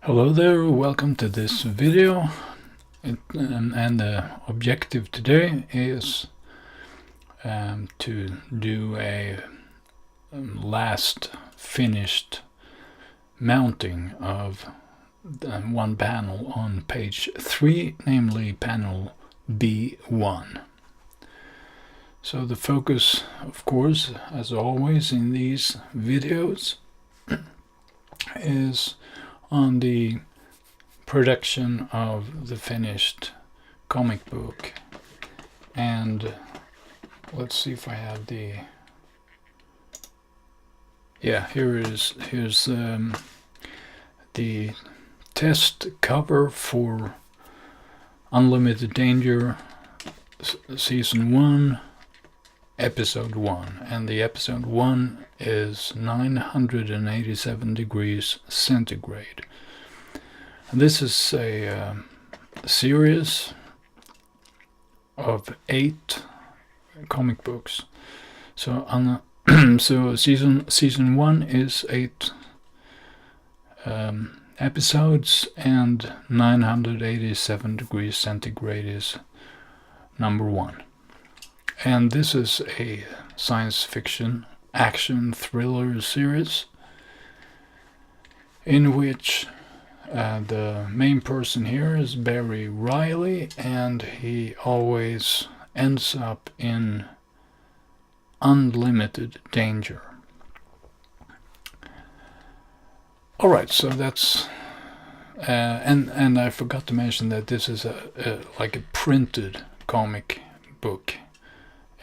Hello there, welcome to this video. And the objective today is to do a last finished mounting of one panel on page 3, namely panel B1. So the focus, of course, as always in these videos, is on the production of the finished comic book. And let's see if I have the here's the test cover for Unlimited Danger Season 1 Episode 1, and the Episode 1 is 987 degrees centigrade. And this is a series of 8 comic books. So so season 1 is 8 episodes, and 987 degrees centigrade is number 1. And this is a science fiction action thriller series in which the main person here is Barry Riley, and he always ends up in unlimited danger. Alright, so that's and I forgot to mention that this is like a printed comic book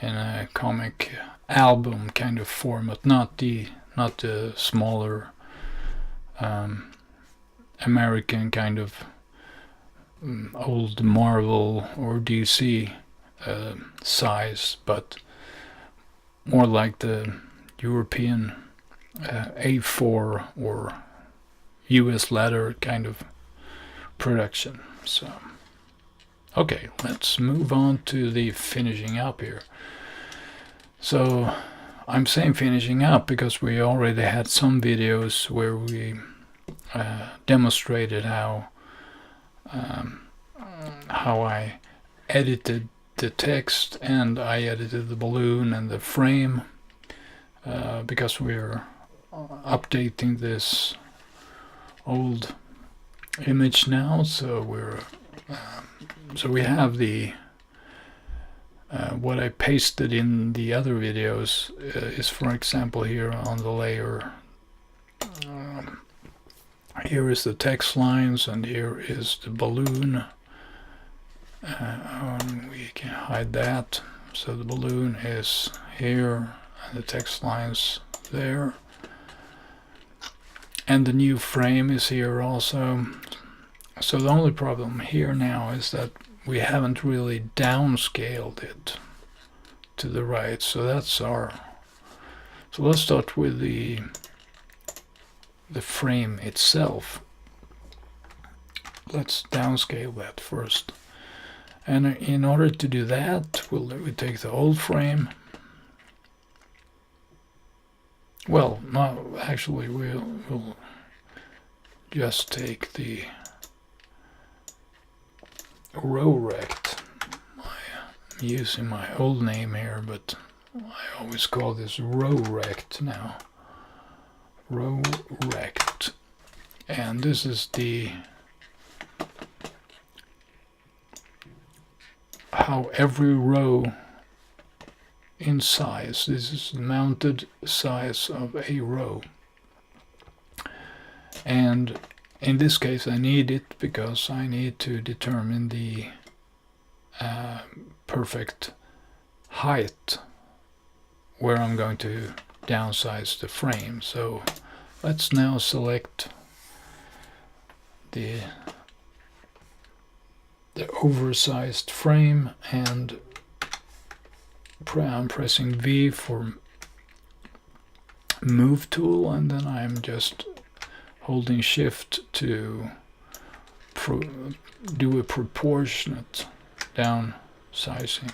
in a comic album kind of format, not the smaller American kind of old Marvel or DC size, but more like the European A4 or US leather kind of production. So okay, let's move on to the finishing up here. So I'm saying finishing up because we already had some videos where we demonstrated how I edited the text, and I edited the balloon and the frame because we're updating this old image now. So we have the what I pasted in the other videos is, for example, here on the layer. Here is the text lines, and here is the balloon. We can hide that. So the balloon is here, and the text lines there. And the new frame is here also. So the only problem here now is that we haven't really downscaled it to the right. So that's so let's start with the frame itself. Let's downscale that first. And in order to do that, we take the old frame. Well, no, actually we'll just take the row rect. I'm using my old name here, but I always call this row rect now. Row rect. And this is how every row in size. This is the mounted size of a row. And in this case I need it because I need to determine the perfect height where I'm going to downsize the frame. So let's now select the oversized frame, and I'm pressing V for move tool, and then I'm just holding shift to do a proportionate downsizing.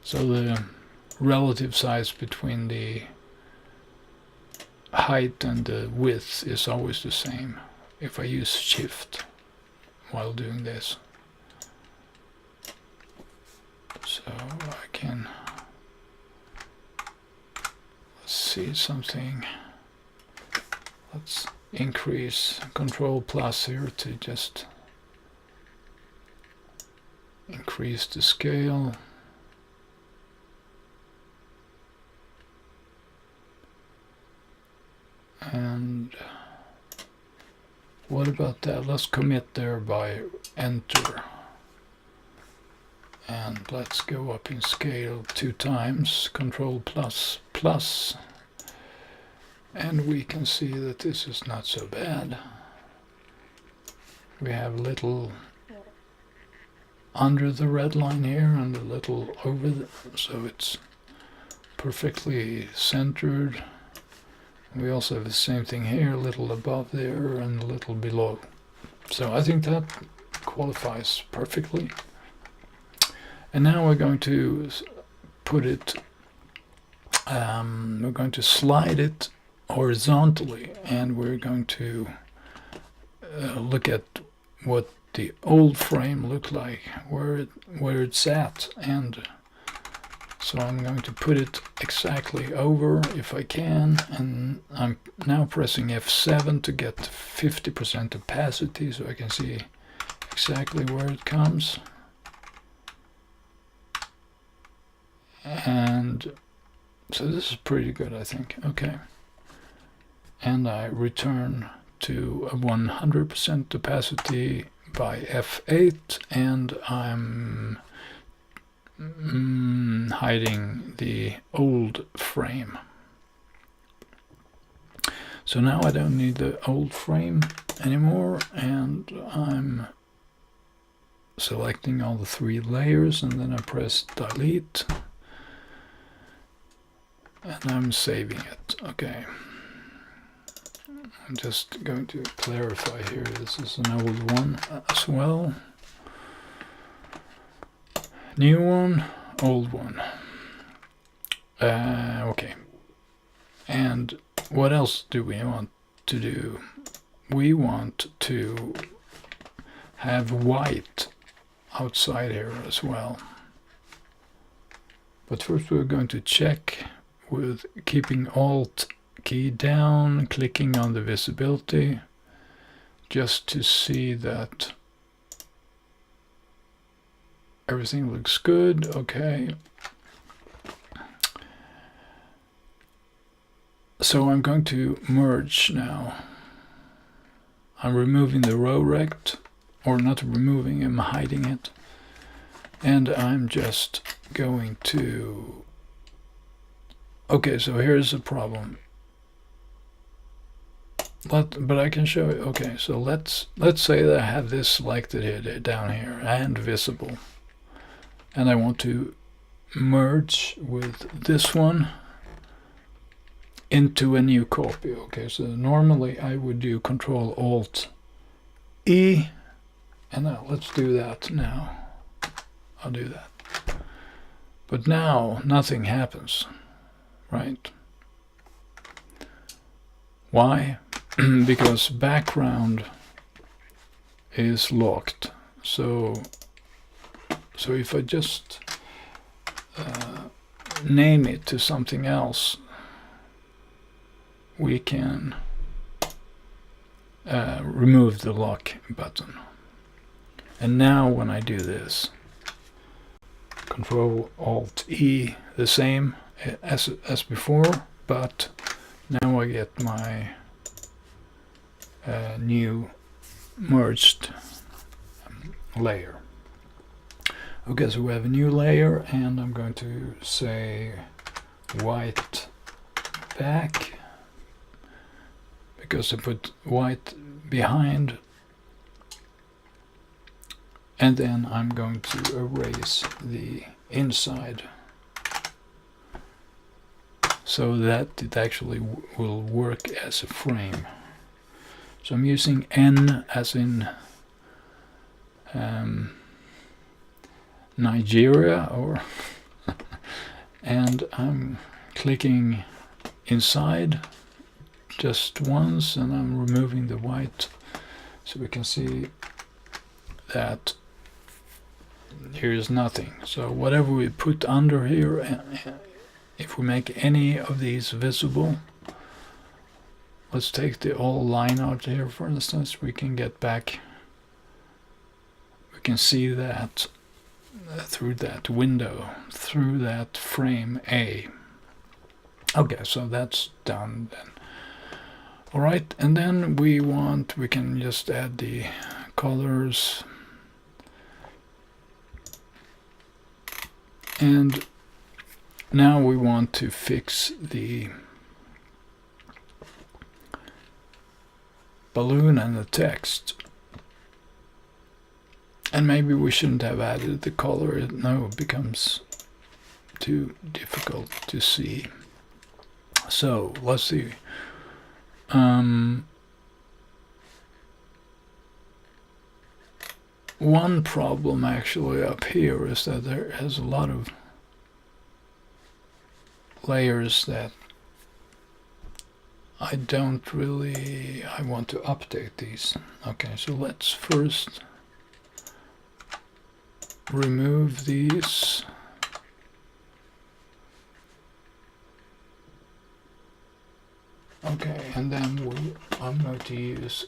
So the relative size between the height and the width is always the same if I use shift while doing this. So I can see something. Let's increase Control plus here to just increase the scale. And what about that? Let's commit there by enter. And let's go up in scale 2 times, Control plus plus. And we can see that this is not so bad. We have a little under the red line here and a little over the, so it's perfectly centered. We also have the same thing here, a little above there and a little below. So I think that qualifies perfectly. And now we're going to put it, we're going to slide it horizontally, and we're going to look at what the old frame looked like, where it's at. And so I'm going to put it exactly over if I can, and I'm now pressing F7 to get 50% opacity so I can see exactly where it comes. And so this is pretty good, I think. Okay. And I return to a 100% opacity by F8, and I'm hiding the old frame. So now I don't need the old frame anymore, and I'm selecting all the 3 layers, and then I press delete, and I'm saving it. Okay. I'm just going to clarify here, this is an old one as well. New one, old one. Okay. And what else do we want to do? We want to have white outside here as well. But first we're going to check with keeping Alt key down, clicking on the visibility, just to see that everything looks good. Okay. So I'm going to merge now. I'm removing the row rect, or not removing, I'm hiding it. And I'm just going to... Okay, so here's the problem. But I can show you. Okay, so let's say that I have this selected here, down here, and visible. And I want to merge with this one into a new copy. Okay, so normally I would do Control Alt E, and now let's do that now. I'll do that. But now nothing happens, right? Why? Because background is locked. So if I just name it to something else, we can remove the lock button. And now when I do this, Control Alt E, the same as before, but now I get my new merged layer. Okay, so we have a new layer, and I'm going to say white back, because I put white behind, and then I'm going to erase the inside so that it actually will work as a frame. So I'm using N as in Nigeria, or and I'm clicking inside just once, and I'm removing the white so we can see that here is nothing. So whatever we put under here, if we make any of these visible, let's take the all line out here for instance, we can get back, we can see that through that window, through that frame A. Okay, so that's done then. Alright, and then we can just add the colors. And now we want to fix the balloon and the text. And maybe we shouldn't have added the color. No, it becomes too difficult to see. So let's see. One problem actually up here is that there has a lot of layers that I want to update these. Okay, so let's first remove these. Okay, and then I'm going to use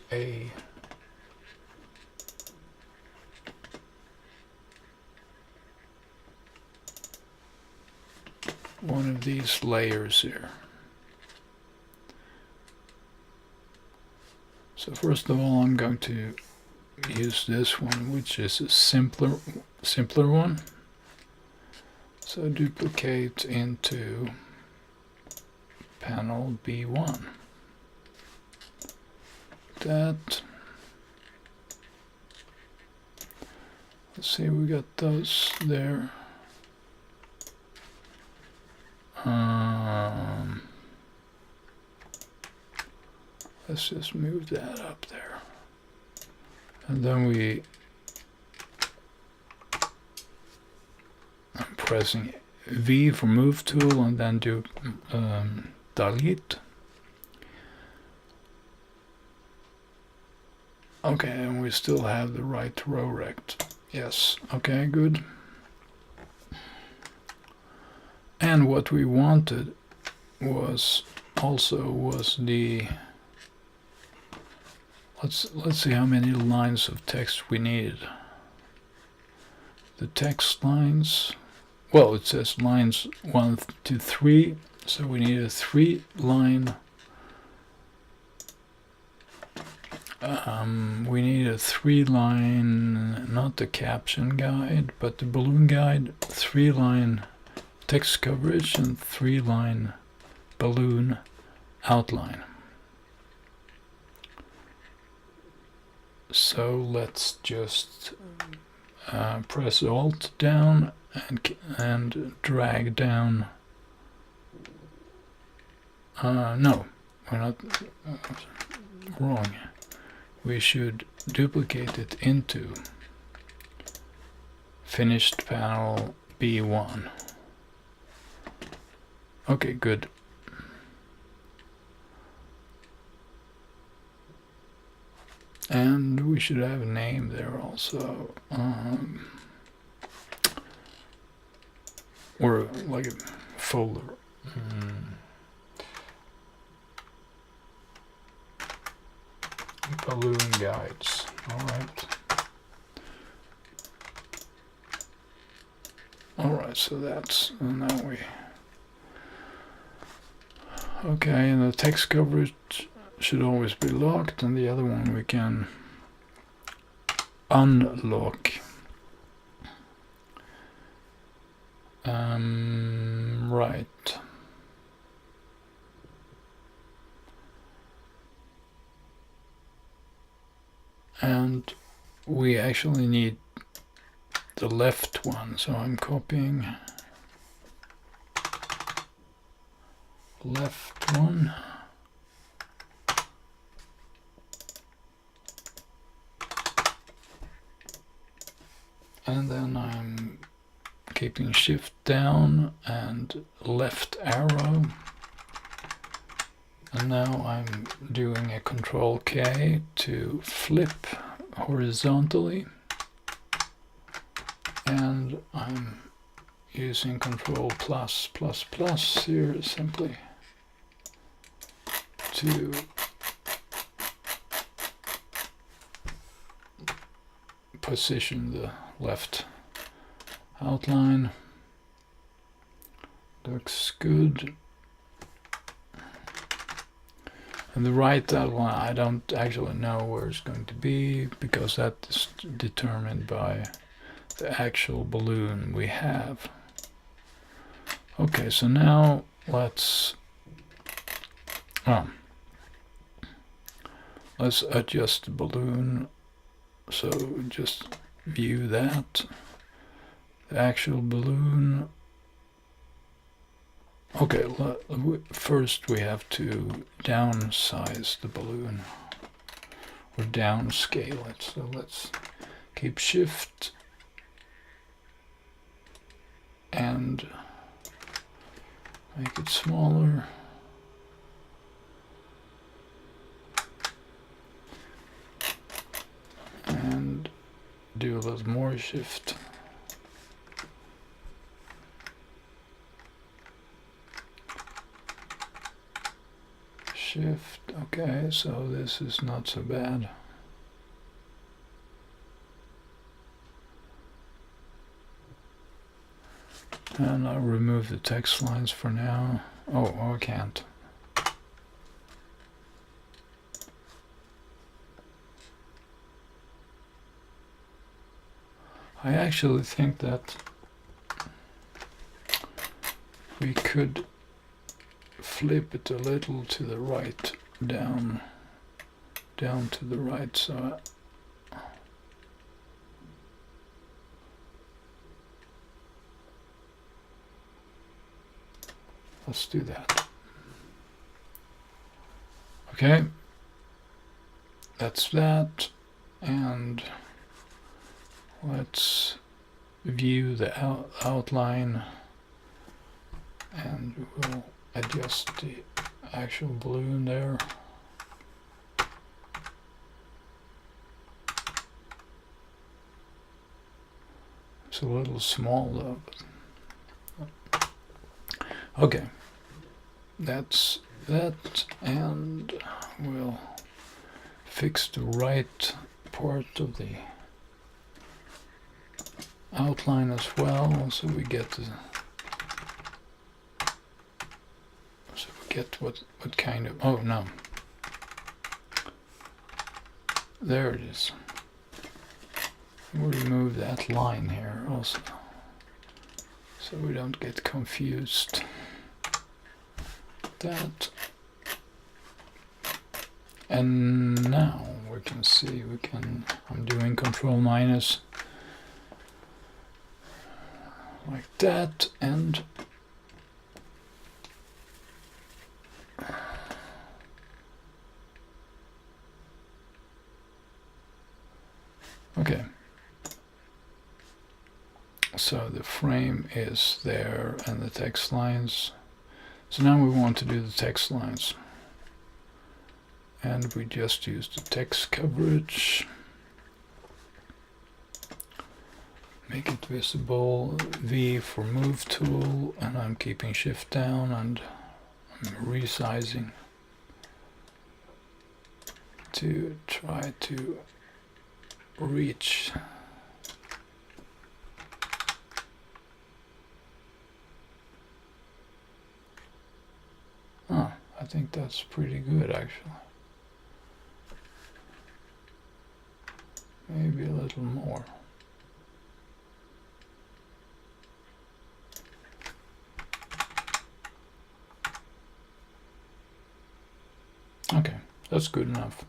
one of these layers here. So first of all, I'm going to use this one, which is a simpler one. So duplicate into panel B1. That. Let's see, we got those there. Let's just move that up there. And then I'm pressing V for move tool and then do delete. Okay, and we still have the right row rect. Yes, okay, good. And what we wanted was the, let's see how many lines of text we needed. The text lines, well, it says lines 1 to 3, so we need a 3-line. We need a 3-line, not the caption guide, but the balloon guide, 3-line text coverage and 3-line balloon outline. So let's just press Alt down and drag down. No, we're not wrong. We should duplicate it into finished panel B1. Okay, good. And we should have a name there also. Or like a folder. Balloon guides. Alright, so that's, and now we, okay, and the text coverage should always be locked, and the other one we can unlock. Right. And we actually need the left one, so I'm copying left one. And then I'm keeping shift down and left arrow. And now I'm doing a Control K to flip horizontally, and I'm using Control plus plus plus here simply to position the left outline. Looks good. And the right outline, I don't actually know where it's going to be, because that is determined by the actual balloon we have. Okay, so now let's adjust the balloon. So just view that, the actual balloon. Okay, first we have to downsize the balloon, or downscale it. So let's keep Shift and make it smaller. And do a little more Shift. Shift, okay, so this is not so bad. And I'll remove the text lines for now. Oh, I can't. I actually think that we could flip it a little to the right, down to the right, so let's do that. Okay, that's that, and let's view the outline, and we'll adjust the actual balloon there. It's a little small though. Okay, that's that, and we'll fix the right part of the outline as well, so we get the what kind of, oh no, there it is. We'll remove that line here also, so we don't get confused. That, and now we can see, I'm doing Control minus like that, and okay, so the frame is there and the text lines. So now we want to do the text lines, and we just use the text coverage, make it visible, V for move tool, and I'm keeping Shift down, and I'm resizing to try to reach I think that's pretty good actually. Maybe a little more. Okay, that's good enough.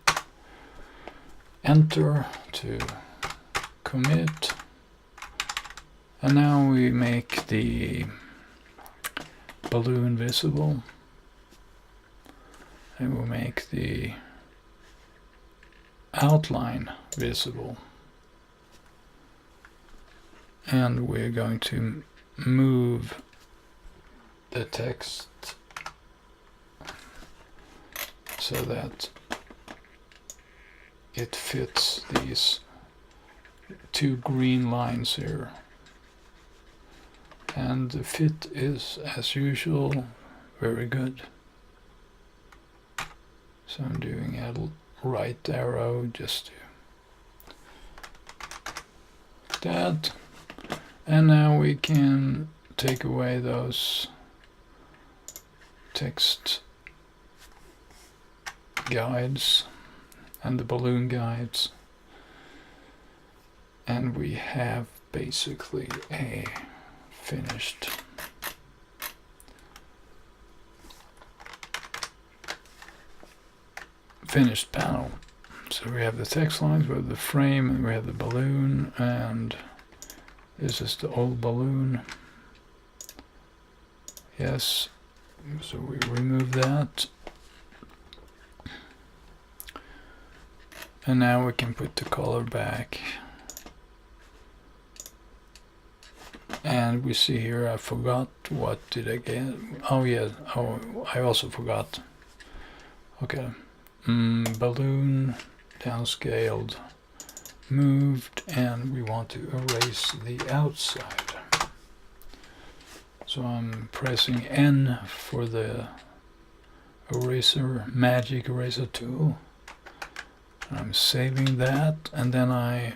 Enter to commit. And now we make the balloon visible. And we'll make the outline visible. And we're going to move the text so that it fits these two green lines here. And the fit is, as usual, very good. So I'm doing a right arrow just to that. And now we can take away those text guides and the balloon guides. And we have basically a finished panel. So we have the text lines, we have the frame, and we have the balloon, and this is the old balloon. Yes, so we remove that. And now we can put the color back. And we see here, I forgot, what did I get? Oh yeah, I also forgot. Okay, balloon, downscaled, moved, and we want to erase the outside. So I'm pressing N for the eraser, magic eraser tool. I'm saving that, and then I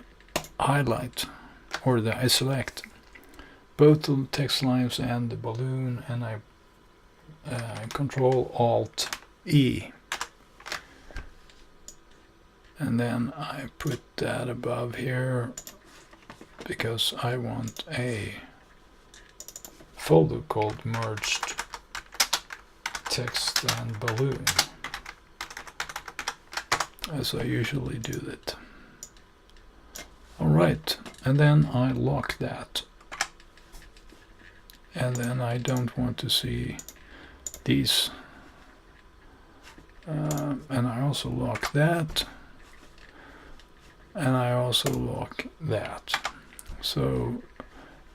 highlight, or I select both the text lines and the balloon, and I Control Alt E, and then I put that above here because I want a folder called Merged Text and Balloon, as I usually do it. Alright, and then I lock that. And then I don't want to see these. And I also lock that. And I also lock that. So,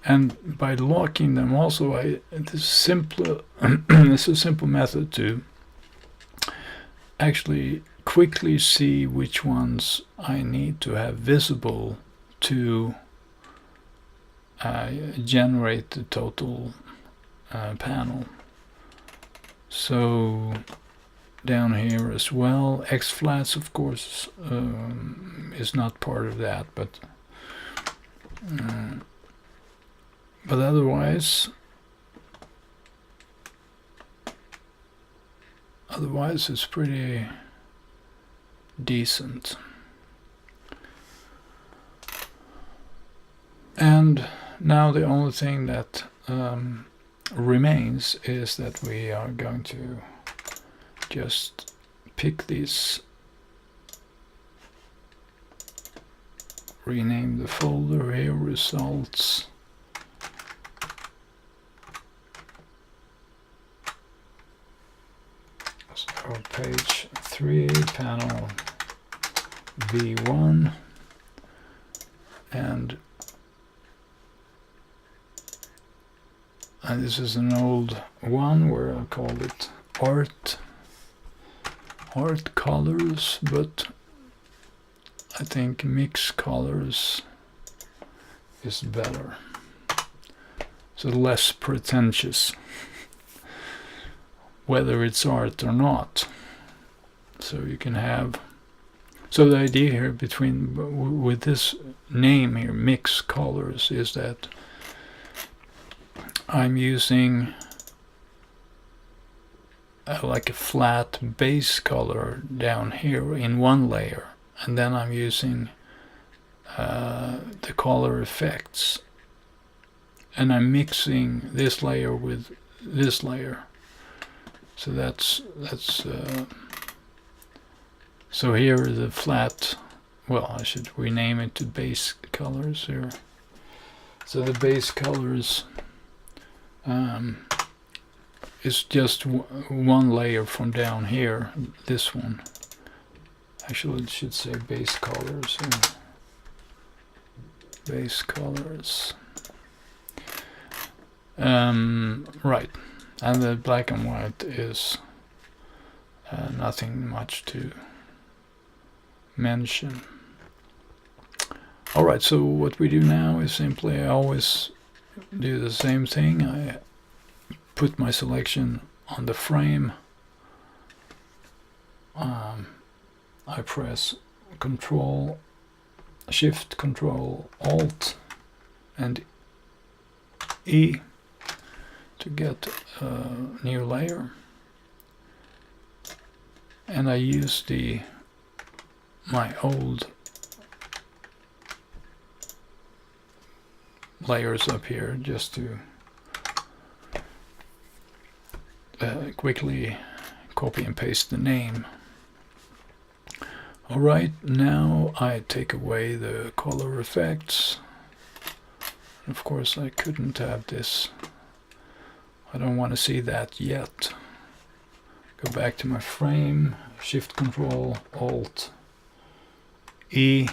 and by locking them also, it's a simple method to actually quickly see which ones I need to have visible to generate the total panel. So down here as well, X flats of course is not part of that, but otherwise it's pretty decent. And now the only thing that remains is that we are going to just pick these, rename the folder here, results, so page 3, panel V1, and this is an old one where I called it art colors, but I think mix colors is better, so less pretentious, whether it's art or not. So you can have, so the idea here with this name here, mix colors, is that I'm using like a flat base color down here in one layer, and then I'm using the color effects, and I'm mixing this layer with this layer. So that's so here the flat, well, I should rename it to base colors here. So the base colors is just one layer from down here, this one. Actually it should say base colors here. Base colors. Right, and the black and white is Nothing much to mention. Alright, so what we do now is simply I always do the same thing. I put my selection on the frame. I press Shift, Control, Alt, and E to get a new layer. And I use my old layers up here just to quickly copy and paste the name. Alright, now I take away the color effects. Of course I couldn't have this. I don't want to see that yet. Go back to my frame, Shift, Control, Alt, E.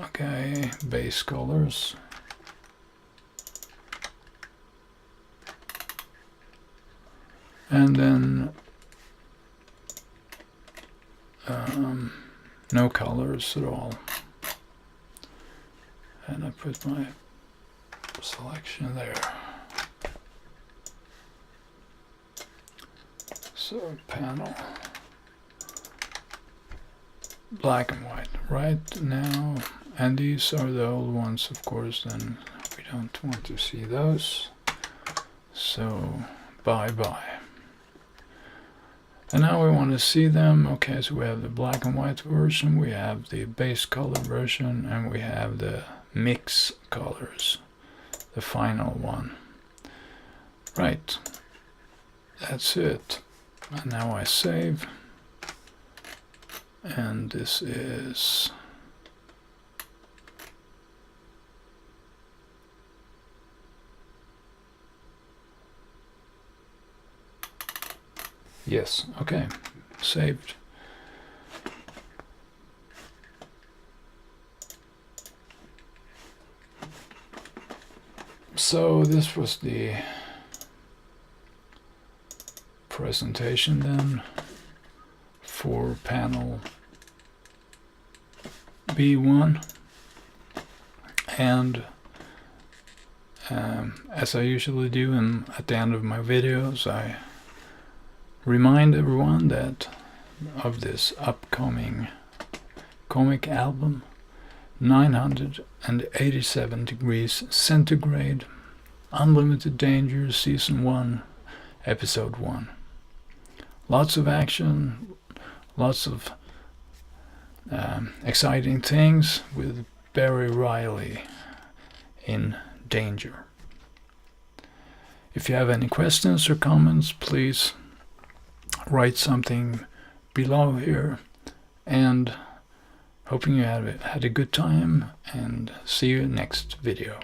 Okay, base colors. And then no colors at all. And I put my selection there. So panel, black and white right now, and these are the old ones, of course, then we don't want to see those, so bye. And now we want to see them. Okay, so we have the black and white version, we have the base color version, and we have the mix colors, the final one. Right, that's it. And now I save, and this is yes, okay, saved. So this was the presentation then for panel B1, and as I usually do at the end of my videos, I remind everyone that of this upcoming comic album, 987 Degrees Centigrade, Unlimited Danger, Season 1, Episode 1. Lots of action, lots of exciting things with Barry Riley in danger. If you have any questions or comments, please write something below here, and hoping you had a good time, and see you next video.